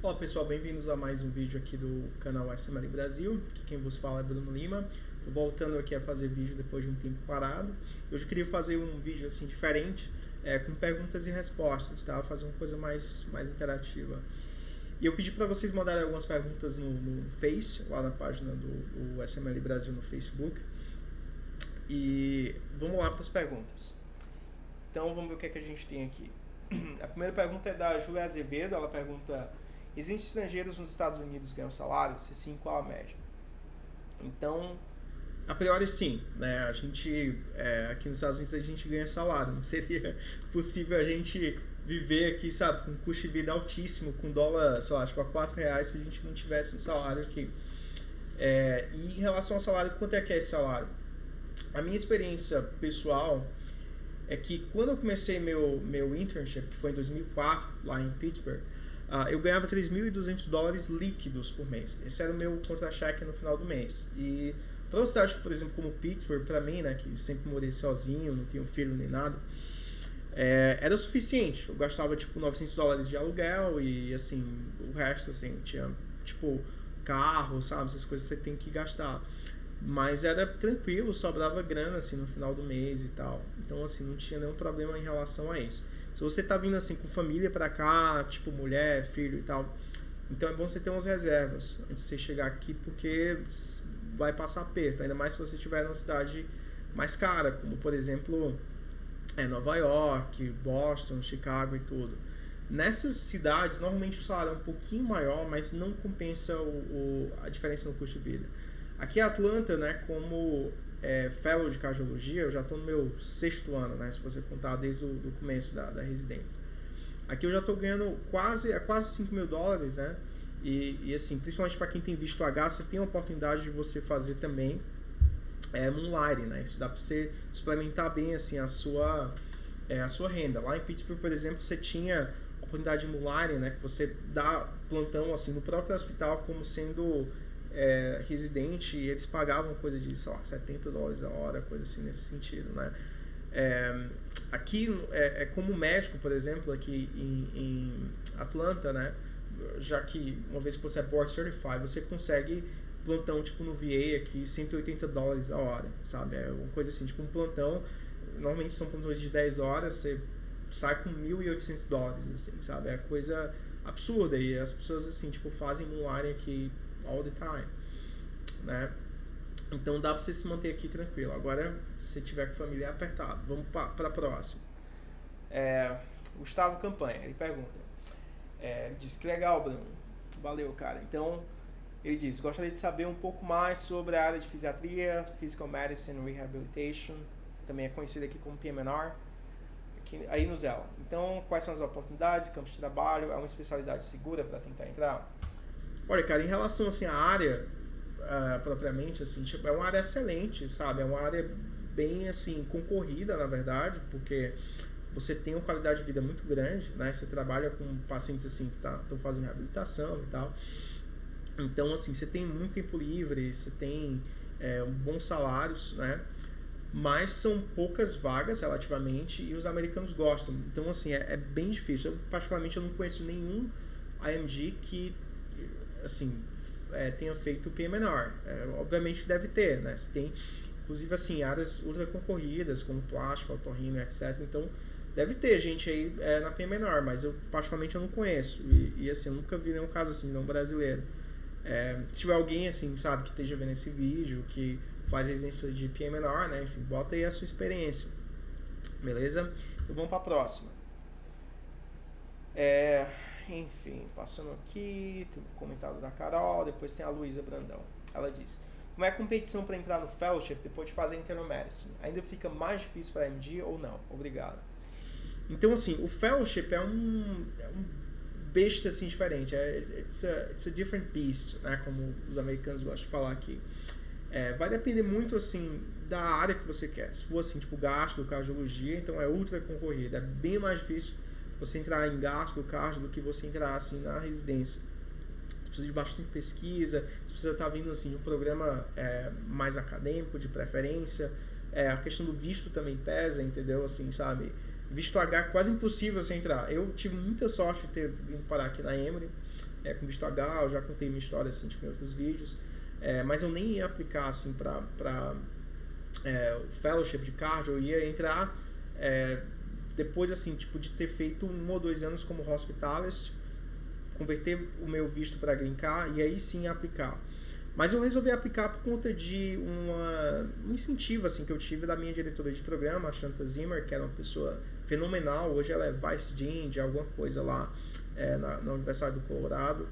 Olá pessoal, bem-vindos a mais um vídeo aqui do canal SML Brasil. Aqui quem vos fala é Bruno Lima. Tô voltando aqui a fazer vídeo depois de um tempo parado. Hoje eu queria fazer um vídeo assim diferente, com perguntas e respostas, tá? Fazer uma coisa mais interativa. E eu pedi para vocês mandarem algumas perguntas no Face, lá na página do SML Brasil no Facebook. E vamos lá para as perguntas. Então vamos ver o que é que a gente tem aqui. A primeira pergunta é da Júlia Azevedo. Ela pergunta: existem estrangeiros nos Estados Unidos que ganham salário? Se sim, qual a média? Então, a priori sim, né? A gente, aqui nos Estados Unidos a gente ganha salário. Não seria possível a gente viver aqui, sabe, com um custo de vida altíssimo, com dólar, sei lá, tipo a R$4, se a gente não tivesse um salário aqui. E em relação ao salário, quanto é que é esse salário? A minha experiência pessoal é que quando eu comecei meu internship, que foi em 2004, lá em Pittsburgh, eu ganhava $3.200 líquidos por mês. Esse era o meu contra-cheque no final do mês. E para uma cidade, por exemplo, como Pittsburgh, para mim, né, que sempre morei sozinho, não tenho filho nem nada, era o suficiente. Eu gastava tipo $900 de aluguel e assim, o resto assim, tinha tipo carro, sabe, essas coisas que você tem que gastar. Mas era tranquilo, sobrava grana assim no final do mês e tal. Então assim, não tinha nenhum problema em relação a isso. Se você tá vindo assim com família pra cá, tipo mulher, filho e tal, então é bom você ter umas reservas antes de você chegar aqui, porque vai passar aperto, ainda mais se você estiver numa cidade mais cara, como por exemplo Nova York, Boston, Chicago e tudo. Nessas cidades, normalmente o salário é um pouquinho maior, mas não compensa a diferença no custo de vida. Aqui em Atlanta, né, como fellow de cardiologia, eu já estou no meu 6º ano, né, se você contar desde o começo da residência. Aqui eu já estou ganhando quase $5.000, né, e assim, principalmente para quem tem visto H, você tem a oportunidade de você fazer também moonlighting, né, isso dá para você suplementar bem assim, a sua renda. Lá em Pittsburgh, por exemplo, você tinha a oportunidade de moonlighting, né, que você dá plantão assim, no próprio hospital como sendo residente, e eles pagavam coisa de, sei lá, $70 a hora, coisa assim nesse sentido, né? Aqui como médico, por exemplo, aqui em Atlanta, né? Já que uma vez que você é board certified, você consegue plantão tipo no VA aqui, $180 a hora, sabe? É uma coisa assim, tipo um plantão, normalmente são plantões de 10 horas, você sai com $1.800, assim, sabe? É coisa absurda, e as pessoas assim, tipo, fazem moonlighting aqui all the time, né? Então dá pra você se manter aqui tranquilo. Agora, se tiver com família, é apertado. Vamos para a próxima. Gustavo Campanha, ele pergunta. Ele diz que legal, Bruno. Valeu, cara. Então, ele diz: gostaria de saber um pouco mais sobre a área de fisiatria, Physical Medicine Rehabilitation, também é conhecida aqui como PMNR, aqui, aí no Zela. Então, quais são as oportunidades, campos de trabalho? É uma especialidade segura para tentar entrar? Olha, cara, em relação assim à área propriamente, assim, tipo, é uma área excelente, sabe? É uma área bem assim concorrida, na verdade, porque você tem uma qualidade de vida muito grande, né? Você trabalha com pacientes assim que estão fazendo reabilitação e tal. Então, assim, você tem muito tempo livre, você tem bons salários, né? Mas são poucas vagas relativamente e os americanos gostam. Então, assim, é bem difícil. Eu, particularmente, eu não conheço nenhum IMG que assim, tenha feito o PMNR. Obviamente deve ter, né? Você tem, inclusive, assim, áreas ultra concorridas, como plástico, otorrino, etc. Então, deve ter gente aí na PMNR, mas eu, particularmente, eu não conheço. E assim, eu nunca vi nenhum caso assim, não brasileiro. Se tiver alguém, assim, sabe, que esteja vendo esse vídeo, que faz residência de PMNR, né? Enfim, bota aí a sua experiência. Beleza? Então, vamos para a próxima. Enfim, passando aqui, tem um comentário da Carol, depois tem a Luísa Brandão. Ela diz: como é a competição para entrar no fellowship depois de fazer internal medicine? Ainda fica mais difícil para MD ou não? Obrigado. Então, assim, o fellowship é um besta assim diferente. It's a different beast, né? Como os americanos gostam de falar aqui. Vai depender muito, assim, da área que você quer. Se for, assim, tipo gastro, cardiologia, então é ultra concorrido. É bem mais difícil você entrar em gastro, cardio, do que você entrar, assim, na residência. Você precisa de bastante pesquisa, você precisa estar vindo, assim, de um programa mais acadêmico, de preferência. A questão do visto também pesa, entendeu? Assim, sabe? Visto H é quase impossível você entrar. Eu tive muita sorte de ter vindo parar aqui na Emory. com visto H, eu já contei minha história assim, tipo, em outros vídeos, mas eu nem ia aplicar assim para o fellowship de cardio, eu ia entrar depois assim, tipo, de ter feito 1 ou 2 anos como hospitalist, converter o meu visto para Green Card e aí sim aplicar. Mas eu resolvi aplicar por conta de um incentivo assim, que eu tive da minha diretora de programa, a Shanta Zimmer, que era uma pessoa fenomenal. Hoje ela é Vice Dean de alguma coisa lá na Universidade do Colorado,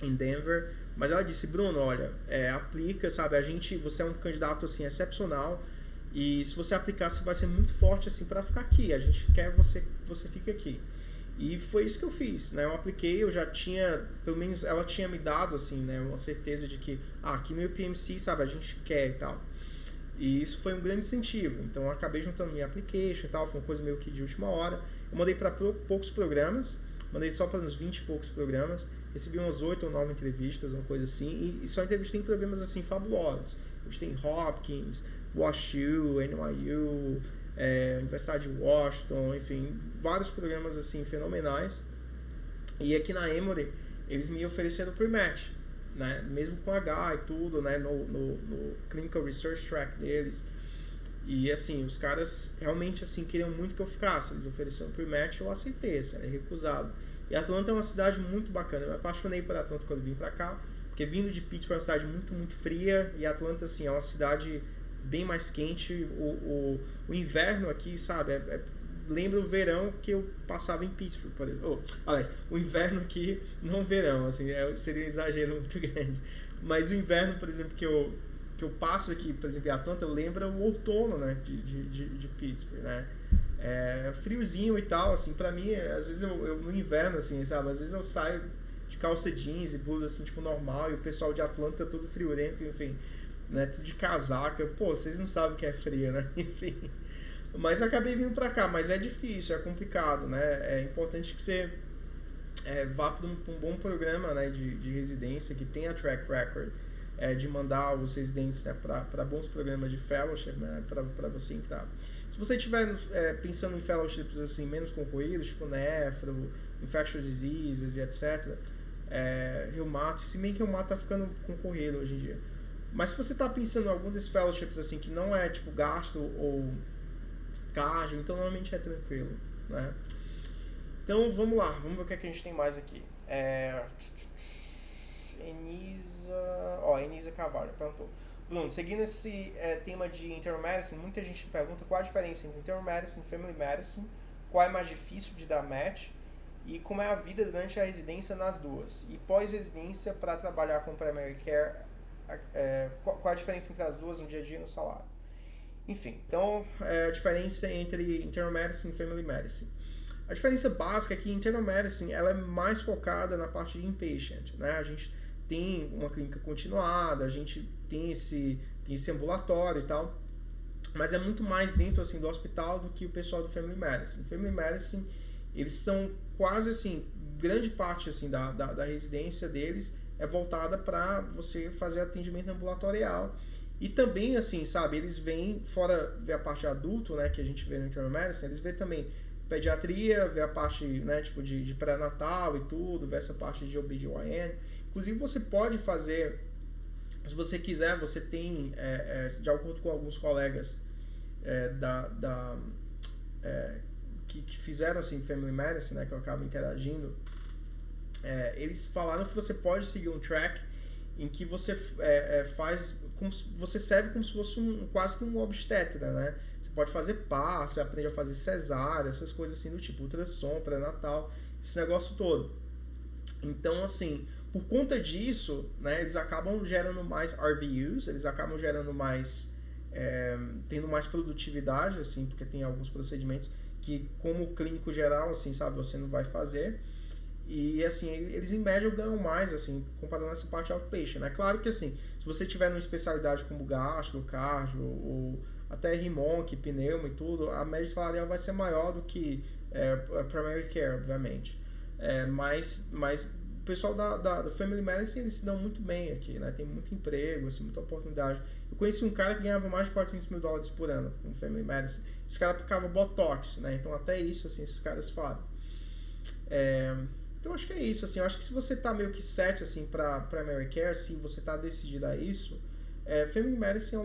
em Denver. Mas ela disse, Bruno, olha, aplica, sabe? Você é um candidato assim, excepcional e se você aplicar, você vai ser muito forte assim, para ficar aqui. A gente quer você fique aqui. E foi isso que eu fiz, né? Eu apliquei, eu já tinha, pelo menos ela tinha me dado, assim, né? Uma certeza de que, aqui no UPMC, sabe, a gente quer e tal. E isso foi um grande incentivo. Então, eu acabei juntando minha application e tal, foi uma coisa meio que de última hora. Eu mandei para poucos programas, mandei só para uns 20 e poucos programas, recebi umas 8 ou 9 entrevistas, uma coisa assim, e só entrevistei em programas, assim, fabulosos. Entrevistei em Hopkins, WashU, NYU... Universidade de Washington, enfim, vários programas assim fenomenais. E aqui na Emory eles me ofereceram o pre-match, né? Mesmo com H e tudo, né? No Clinical Research Track deles. E assim, os caras realmente assim queriam muito que eu ficasse. Eles ofereceram o pre-match, eu aceitei, assim, era recusado. E Atlanta é uma cidade muito bacana. Eu me apaixonei por Atlanta quando vim pra cá, porque vindo de Pittsburgh é uma cidade muito, muito fria, e Atlanta assim é uma cidade bem mais quente. O inverno aqui, sabe, lembra o verão que eu passava em Pittsburgh, por exemplo. Aliás, o inverno aqui, não verão, assim, seria um exagero muito grande. Mas o inverno, por exemplo, que eu passo aqui, por exemplo, em Atlanta, lembra o outono, né, de Pittsburgh, né. Friozinho e tal, assim, pra mim, às vezes eu no inverno, assim, sabe, às vezes eu saio de calça jeans e blusa, assim, tipo, normal, e o pessoal de Atlanta todo friorento, enfim, né, tudo de casaca. Pô, vocês não sabem o que é frio, né? Enfim. Mas eu acabei vindo pra cá, mas é difícil, é complicado, né? É importante que você vá para um bom programa, né, de residência, que tenha track record, de mandar os residentes, né, para bons programas de fellowship, né, para você entrar. Se você estiver pensando em fellowships assim, menos concorridos, tipo nefro, infectious diseases e etc., reumato, se bem que o reumato tá ficando concorrido hoje em dia. Mas se você está pensando em algum desses fellowships assim, que não é tipo gastro ou cardio, então normalmente é tranquilo, né? Então vamos lá, vamos ver o que a gente tem mais aqui. Enisa Carvalho perguntou: Bruno, seguindo esse tema de internal medicine, muita gente me pergunta qual a diferença entre internal medicine e family medicine, qual é mais difícil de dar match e como é a vida durante a residência nas duas, e pós-residência para trabalhar com primary care. Qual a diferença entre as duas no dia a dia e no salário. Enfim, então a diferença entre internal medicine e family medicine. A diferença básica é que internal medicine ela é mais focada na parte de inpatient, né? A gente tem uma clínica continuada, a gente tem esse ambulatório e tal, mas é muito mais dentro assim do hospital do que o pessoal do family medicine. Family medicine, eles são quase assim, grande parte assim da residência deles é voltada para você fazer atendimento ambulatorial. E também, assim, sabe, eles vêm, fora ver a parte de adulto, né, que a gente vê no internal medicine, eles vê também pediatria, vê a parte, né, tipo, de pré-natal e tudo, vê essa parte de OB/GYN. Inclusive, você pode fazer, se você quiser, você tem, de acordo com alguns colegas que fizeram, assim, family medicine, né, que eu acabo interagindo, eles falaram que você pode seguir um track em que você você serve como se fosse quase que um obstetra, né? Você pode fazer parto, você aprende a fazer cesárea, essas coisas assim do tipo, ultrassom, pré-natal, esse negócio todo. Então, assim, por conta disso, né, eles acabam gerando mais RVUs, eles acabam gerando mais, tendo mais produtividade, assim, porque tem alguns procedimentos que, como clínico geral, assim, sabe, você não vai fazer. E, assim, eles em média ganham mais, assim, comparando essa parte outpatient. É claro que, assim, se você tiver uma especialidade como gastro, cardio, ou até remonque, pneuma e tudo, a média salarial vai ser maior do que a primary care, obviamente. Mas o pessoal do family medicine, eles se dão muito bem aqui, né? Tem muito emprego, assim, muita oportunidade. Eu conheci um cara que ganhava mais de $400 mil por ano com family medicine. Esse cara aplicava Botox, né? Então, até isso, assim, esses caras falam. Então acho que é isso, assim, eu acho que se você tá meio que set, assim, pra primary care, se você tá decidido a isso, Family Medicine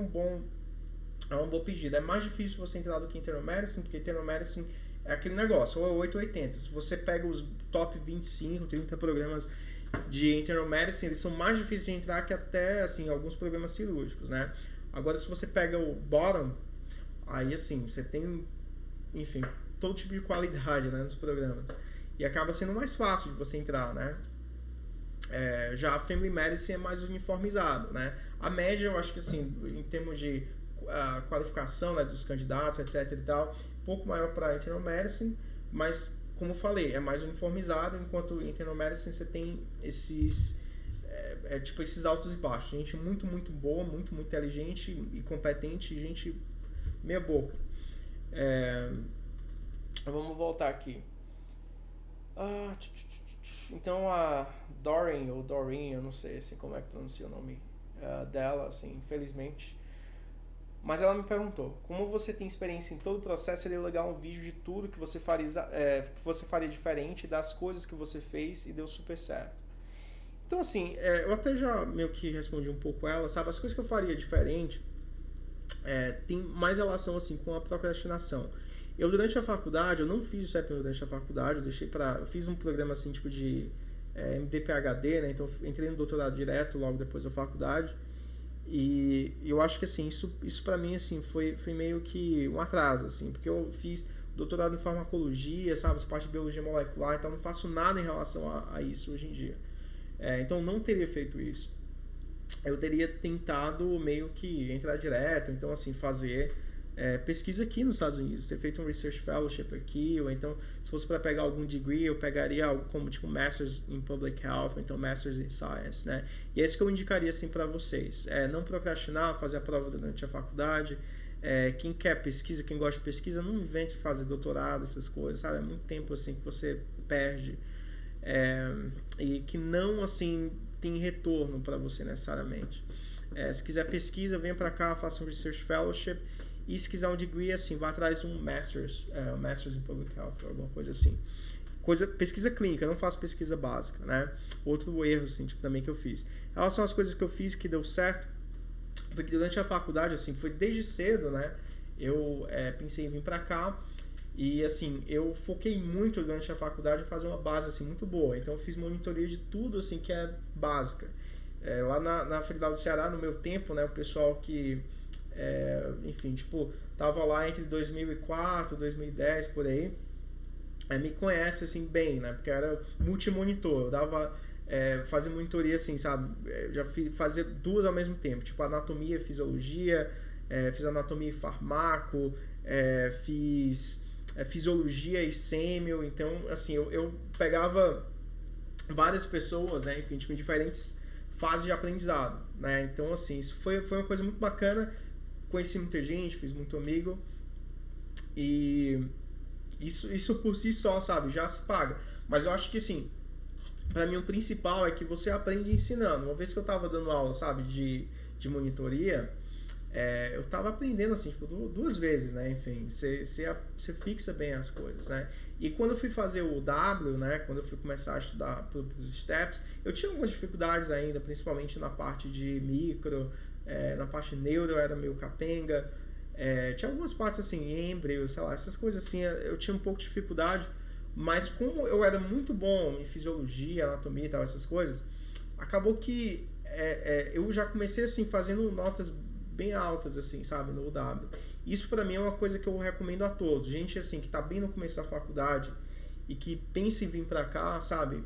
é uma boa pedida. É mais difícil você entrar do que Internal Medicine, porque Internal Medicine é aquele negócio, ou é 8 ou 80. Se você pega os top 25, 30 programas de Internal Medicine, eles são mais difíceis de entrar que até, assim, alguns programas cirúrgicos, né? Agora, se você pega o bottom, aí, assim, você tem, enfim, todo tipo de qualidade, né, nos programas. E acaba sendo mais fácil de você entrar, né? Já a Family Medicine é mais uniformizado, né? A média, eu acho que, assim, em termos de qualificação, né, dos candidatos, etc e tal, um pouco maior para Internal Medicine, mas, como eu falei, é mais uniformizado, enquanto Internal Medicine você tem esses... tipo esses altos e baixos. Gente muito, muito boa, muito, muito inteligente e competente, gente meia boca. Vamos voltar aqui. Então a Doreen, ou Doreen, eu não sei assim como é que pronuncia o nome dela, assim, infelizmente. Mas ela me perguntou, como você tem experiência em todo o processo, seria legal um vídeo de tudo que você faria diferente, das coisas que você fez e deu super certo. Então, assim, eu até já meio que respondi um pouco ela, sabe? As coisas que eu faria diferente tem mais relação, assim, com a procrastinação. Eu, durante a faculdade, eu não fiz o CEP durante a faculdade, eu fiz um programa, assim, tipo de MD-PhD, né? Então, eu entrei no doutorado direto logo depois da faculdade. E eu acho que, assim, isso pra mim, assim, foi meio que um atraso, assim, porque eu fiz doutorado em farmacologia, sabe? Essa parte de biologia molecular, então não faço nada em relação a isso hoje em dia. Então, não teria feito isso. Eu teria tentado meio que entrar direto, então, assim, fazer pesquisa aqui nos Estados Unidos, ter feito um Research Fellowship aqui, ou então, se fosse para pegar algum degree, eu pegaria algo como, tipo, Masters in Public Health, ou então Masters in Science, né? E é isso que eu indicaria, assim, para vocês. Não procrastinar, fazer a prova durante a faculdade. Quem quer pesquisa, quem gosta de pesquisa, não invente fazer doutorado, essas coisas, sabe? É muito tempo, assim, que você perde. E que não, assim, tem retorno para você necessariamente. Se quiser pesquisa, venha para cá, faça um Research Fellowship. E se quiser um degree, assim, vá atrás de um Masters in Public Health, ou alguma coisa assim. Pesquisa clínica, não faço pesquisa básica, né? Outro erro, assim, tipo, também que eu fiz. Em relação às coisas que eu fiz que deu certo, porque durante a faculdade, assim, foi desde cedo, né? Eu pensei em vir pra cá e, assim, eu foquei muito durante a faculdade em fazer uma base, assim, muito boa. Então, eu fiz monitoria de tudo, assim, que é básica. Lá na Federal do Ceará, no meu tempo, né? O pessoal que... enfim, tipo, tava lá entre 2004, 2010, por aí, me conhece, assim, bem, né, porque eu era multimonitor, eu dava, fazia monitoria, assim, sabe, fazia duas ao mesmo tempo, tipo, anatomia, fisiologia, fiz anatomia e farmaco, fiz fisiologia e sêmio, então, assim, eu pegava várias pessoas, né, enfim, tipo, em diferentes fases de aprendizado, né, então, assim, isso foi uma coisa muito bacana. Conheci muita gente, fiz muito amigo e isso por si só, sabe, já se paga. Mas eu acho que, assim, pra mim o principal é que você aprende ensinando. Uma vez que eu tava dando aula, sabe, de monitoria, eu tava aprendendo, assim, tipo, duas vezes, né, enfim, você fixa bem as coisas, né. E quando eu fui fazer o W, né, quando eu fui começar a estudar pros steps, eu tinha algumas dificuldades ainda, principalmente na parte de micro, na parte neuro eu era meio capenga, tinha algumas partes assim, êmbrio, sei lá, essas coisas assim, eu tinha um pouco de dificuldade, mas como eu era muito bom em fisiologia, anatomia e tal, essas coisas, acabou que eu já comecei assim, fazendo notas bem altas, assim, sabe, no UW. Isso pra mim é uma coisa que eu recomendo a todos, gente assim, que tá bem no começo da faculdade e que pensa em vir pra cá, sabe,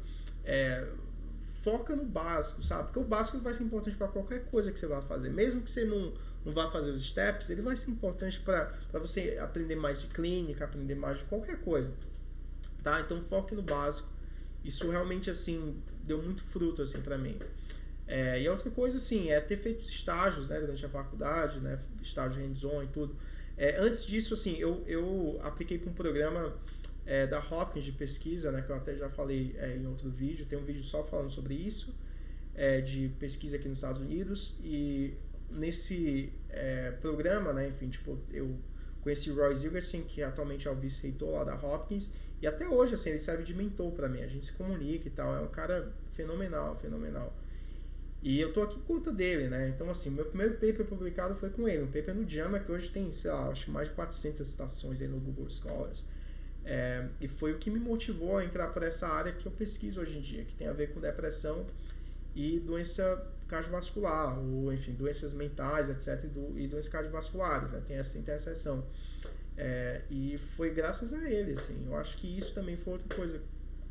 foca no básico, sabe? Porque o básico vai ser importante para qualquer coisa que você vai fazer. Mesmo que você não vá fazer os steps, ele vai ser importante para você aprender mais de clínica, aprender mais de qualquer coisa. Tá? Então foque no básico. Isso realmente, assim, deu muito fruto, assim, para mim. E a outra coisa, assim, é ter feito estágios, né, durante a faculdade, né? Estágio hands-on e tudo. Antes disso, assim, eu apliquei para um programa da Hopkins de pesquisa, né, que eu até já falei em outro vídeo, tem um vídeo só falando sobre isso, de pesquisa aqui nos Estados Unidos, e nesse programa, né, enfim, tipo, eu conheci o Roy Zilberstein, que atualmente é o vice-reitor lá da Hopkins, E até hoje, assim, ele serve de mentor para mim. A gente se comunica e tal. É um cara fenomenal, fenomenal. E eu tô aqui por conta dele, né? Então, assim, meu primeiro paper publicado foi com ele. Um paper no JAMA, que hoje tem, sei lá, acho que mais de 400 citações aí no Google Scholars. E foi o que me motivou a entrar por essa área que eu pesquiso hoje em dia, que tem a ver com depressão e doença cardiovascular, ou enfim, doenças mentais, etc., e doenças cardiovasculares, né? Tem essa interseção. E foi graças a ele, assim. Eu acho que isso também foi outra coisa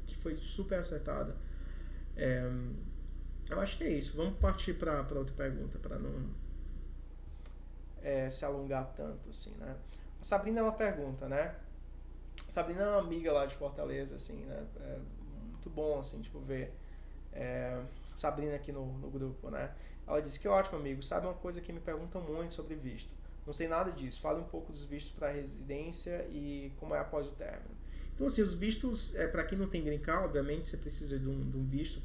que foi super acertada. Eu acho que é isso. Vamos partir para outra pergunta, para não se alongar tanto, assim, né? A Sabrina é uma pergunta, né? A Sabrina é uma amiga lá de Fortaleza, assim, né? É muito bom, assim, tipo, ver Sabrina aqui no grupo, né? Ela disse que ótimo, amigo. Sabe uma coisa que me perguntam muito sobre visto? Não sei nada disso. Fale um pouco dos vistos para residência e como é após o término. Então, assim, os vistos, para quem não tem green card, obviamente, você precisa de um visto.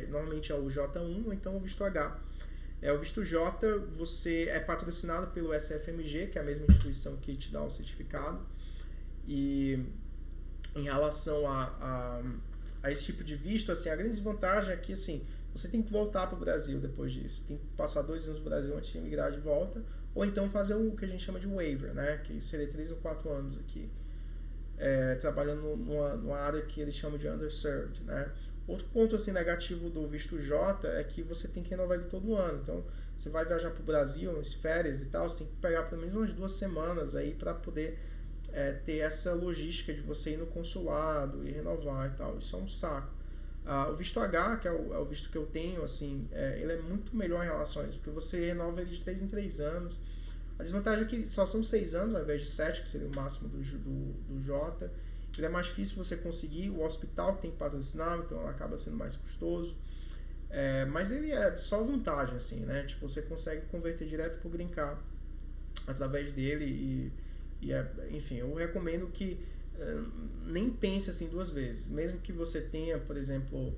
Normalmente é o J1 ou então o visto H. O visto J, você é patrocinado pelo SFMG, que é a mesma instituição que te dá o certificado. E em relação a esse tipo de visto, assim, a grande desvantagem é que, assim, você tem que voltar para o Brasil depois disso. Tem que passar 2 anos no Brasil antes de emigrar de volta, ou então fazer o que a gente chama de waiver, né? Que seria 3 ou 4 anos aqui, trabalhando numa área que eles chamam de underserved, né? Outro ponto, assim, negativo do visto J é que você tem que renovar ele todo ano. Então, você vai viajar para o Brasil, nas férias e tal, você tem que pegar pelo menos umas 2 semanas aí para poder ter essa logística de você ir no consulado e renovar e tal. Isso é um saco. O visto H, que é o visto que eu tenho, assim, ele é muito melhor em relação a isso, porque você renova ele de 3 em 3 anos. A desvantagem é que só são 6 anos ao invés de 7, que seria o máximo do J. Ele é mais difícil você conseguir, o hospital tem que patrocinar, então acaba sendo mais custoso. Mas ele é só vantagem, assim, né? Tipo, você consegue converter direto pro Green Card através dele enfim, eu recomendo que nem pense assim 2 vezes. Mesmo que você tenha, por exemplo,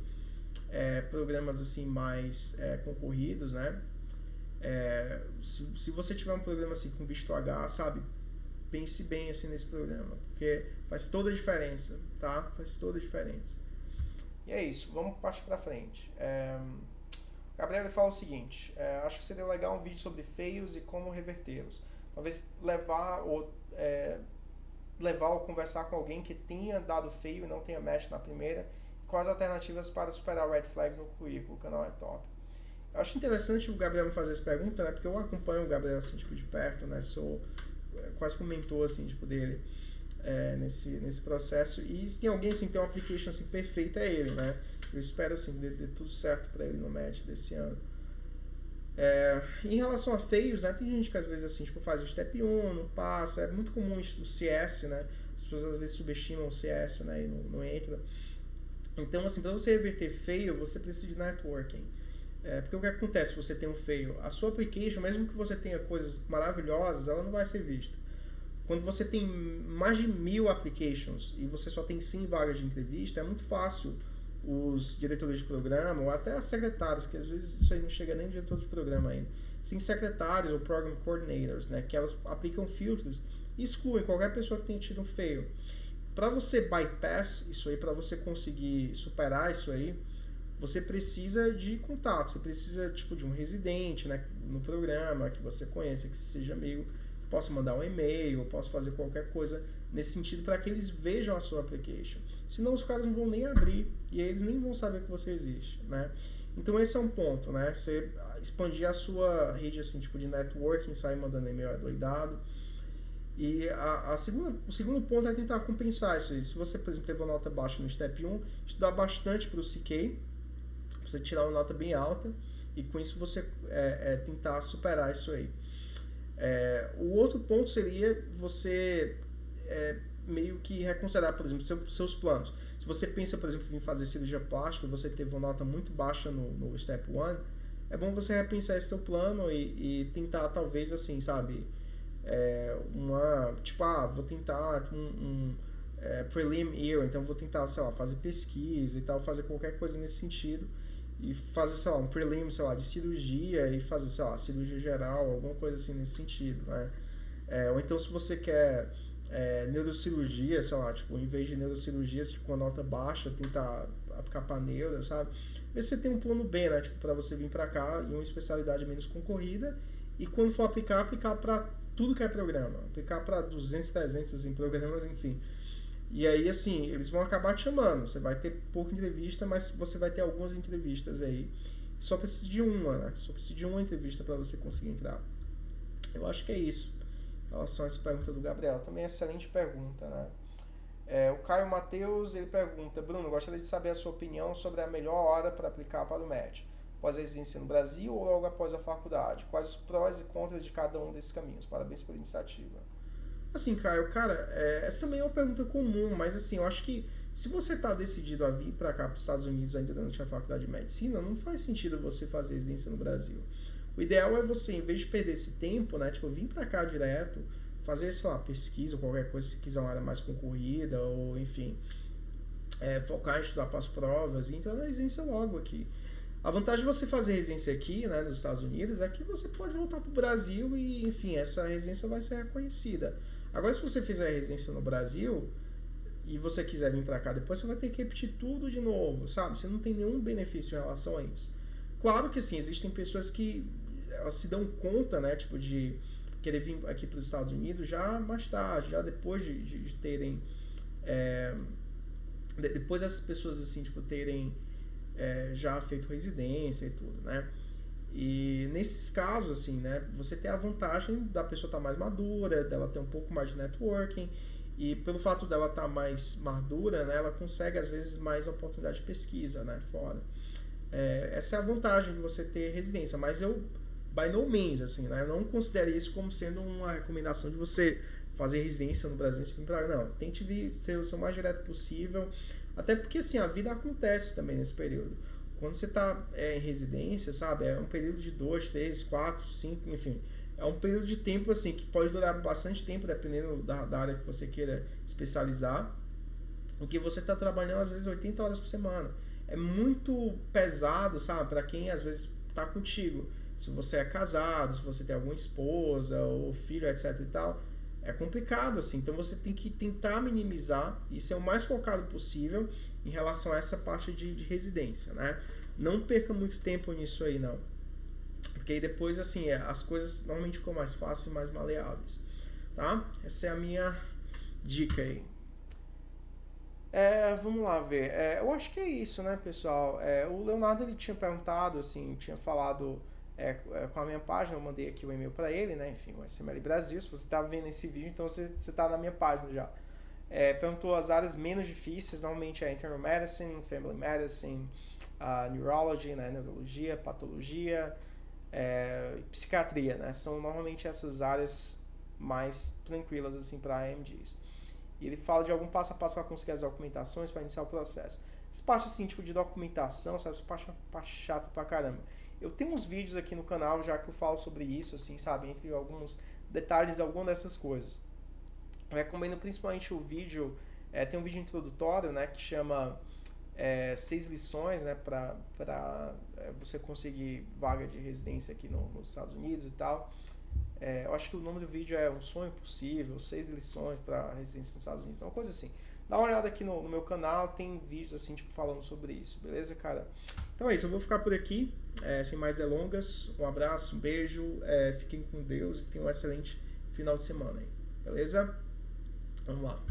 programas assim mais concorridos, né? Se você tiver um programa assim com visto H, sabe? Pense bem assim nesse programa, porque faz toda a diferença, tá? Faz toda a diferença. E é isso, vamos partir pra frente. Gabriel fala o seguinte: acho que seria legal um vídeo sobre feios e como revertê-los. Talvez levar ou conversar com alguém que tenha dado feio e não tenha match na primeira. Quais alternativas para superar red flags no currículo? O canal é top. Eu acho interessante o Gabriel me fazer essa pergunta, né? Porque eu acompanho o Gabriel assim, tipo, de perto, né? Sou quase que um mentor assim, tipo, dele nesse processo. E se tem alguém assim, que tem uma application assim, perfeita, é ele, né? Eu espero assim, dê tudo certo para ele no match desse ano. Em relação a feios, né, tem gente que às vezes assim, tipo, faz o step 1, não passa, é muito comum o CS, né, as pessoas às vezes subestimam o CS, né, e não entra. Então, assim, para você reverter feio, você precisa de networking. Porque o que acontece se você tem um feio? A sua application, mesmo que você tenha coisas maravilhosas, ela não vai ser vista. Quando você tem mais de 1000 applications e você só tem 100 vagas de entrevista, é muito fácil os diretores de programa, ou até as secretárias, que às vezes isso aí não chega nem no diretor de programa ainda, sim, secretários ou program coordinators, né, que elas aplicam filtros e excluem qualquer pessoa que tenha tido um fail. Para você bypass isso aí, para você conseguir superar isso aí, você precisa de contato, você precisa tipo de um residente, né, no programa que você conheça, que seja amigo, possa mandar um e-mail, possa fazer qualquer coisa nesse sentido para que eles vejam a sua application. Senão os caras não vão nem abrir e aí eles nem vão saber que você existe, né? Então esse é um ponto, né? Você expandir a sua rede assim, tipo de networking, sair mandando e-mail doidado. E o segundo ponto é tentar compensar isso aí. Se você, por exemplo, teve uma nota baixa no Step 1, estudar bastante para o CK, pra você tirar uma nota bem alta e com isso você tentar superar isso aí. O outro ponto seria você meio que reconsiderar, por exemplo, seus planos. Se você pensa, por exemplo, em fazer cirurgia plástica, você teve uma nota muito baixa no Step 1, é bom você repensar esse seu plano e tentar, talvez, assim, sabe, vou tentar prelim year, então vou tentar, sei lá, fazer pesquisa e tal, fazer qualquer coisa nesse sentido e fazer, sei lá, um prelim, sei lá, de cirurgia e fazer, sei lá, cirurgia geral, alguma coisa assim nesse sentido, né? Ou então se você quer neurocirurgia, sei lá, tipo, em vez de neurocirurgia, se com a nota baixa, tentar aplicar para neuro, sabe? Vê se você tem um plano B, né? Tipo, para você vir para cá em uma especialidade menos concorrida e quando for aplicar para tudo que é programa. Aplicar para 200, 300 em programas, enfim. E aí, assim, eles vão acabar te chamando. Você vai ter pouca entrevista, mas você vai ter algumas entrevistas aí. Só precisa de uma, né? Só precisa de uma entrevista para você conseguir entrar. Eu acho que é isso. Em relação a essa pergunta do Gabriel. Também é excelente pergunta, né? O Caio Matheus, ele pergunta: Bruno, gostaria de saber a sua opinião sobre a melhor hora para aplicar para o MED. Após a residência no Brasil ou logo após a faculdade? Quais os prós e contras de cada um desses caminhos? Parabéns pela iniciativa. Assim, Caio, cara, essa também é uma pergunta comum, mas assim, eu acho que se você está decidido a vir para cá, para os Estados Unidos, ainda durante a faculdade de medicina, não faz sentido você fazer residência no Brasil. O ideal é você, em vez de perder esse tempo, né, tipo, vir para cá direto, fazer, sei lá, pesquisa ou qualquer coisa, se quiser uma área mais concorrida, ou enfim, focar em estudar para as provas e entrar na residência logo aqui. A vantagem de você fazer residência aqui, né, nos Estados Unidos, é que você pode voltar para o Brasil e, enfim, essa residência vai ser reconhecida. Agora, se você fizer a residência no Brasil e você quiser vir para cá depois, você vai ter que repetir tudo de novo, sabe? Você não tem nenhum benefício em relação a isso. Claro que sim, existem pessoas que elas se dão conta, né, tipo, de querer vir aqui para os Estados Unidos já mais tarde, já depois de terem... depois dessas pessoas, assim, tipo, terem já feito residência e tudo, né? E nesses casos, assim, né, você tem a vantagem da pessoa estar mais madura, dela ter um pouco mais de networking, e pelo fato dela estar mais madura, né, ela consegue, às vezes, mais oportunidade de pesquisa, né, fora. Essa é a vantagem de você ter residência, mas eu, by no means, assim, né, eu não considero isso como sendo uma recomendação de você fazer residência no Brasil. Não, tente vir ser o mais direto possível, até porque, assim, a vida acontece também nesse período. Quando você está em residência, sabe, é um período de 2, 3, 4, 5, enfim, é um período de tempo assim que pode durar bastante tempo, dependendo da área que você queira especializar, em que você está trabalhando às vezes 80 horas por semana. É muito pesado, sabe, para quem às vezes está contigo. Se você é casado, se você tem alguma esposa ou filho, etc e tal, é complicado, assim. Então você tem que tentar minimizar e ser o mais focado possível em relação a essa parte de residência, né? Não perca muito tempo nisso aí, não. Porque aí depois, assim, as coisas normalmente ficam mais fáceis e mais maleáveis, tá? Essa é a minha dica aí. Vamos lá ver. Eu acho que é isso, né, pessoal? O Leonardo, ele tinha perguntado, assim, tinha falado com a minha página, eu mandei aqui o e-mail para ele, né? Enfim, o SML Brasil. Se você está vendo esse vídeo, então você está na minha página já. Perguntou as áreas menos difíceis, normalmente é Internal Medicine, Family Medicine, Neurology, né, Neurologia, Patologia, Psiquiatria, né, são normalmente essas áreas mais tranquilas assim, para AMDs. E ele fala de algum passo a passo para conseguir as documentações, para iniciar o processo. Essa parte assim, tipo de documentação, sabe, essa parte chata pra caramba. Eu tenho uns vídeos aqui no canal já que eu falo sobre isso, assim, sabe, entre alguns detalhes, algumas dessas coisas. Eu recomendo principalmente o vídeo, tem um vídeo introdutório, né, que chama 6 lições, né, para você conseguir vaga de residência aqui nos Estados Unidos e tal. Eu acho que o nome do vídeo é Um Sonho Possível, 6 lições para residência nos Estados Unidos, uma coisa assim. Dá uma olhada aqui no meu canal, tem vídeos assim, tipo, falando sobre isso, beleza, cara? Então é isso, eu vou ficar por aqui, sem mais delongas. Um abraço, um beijo, fiquem com Deus e tenham um excelente final de semana aí, beleza? Vamos lá.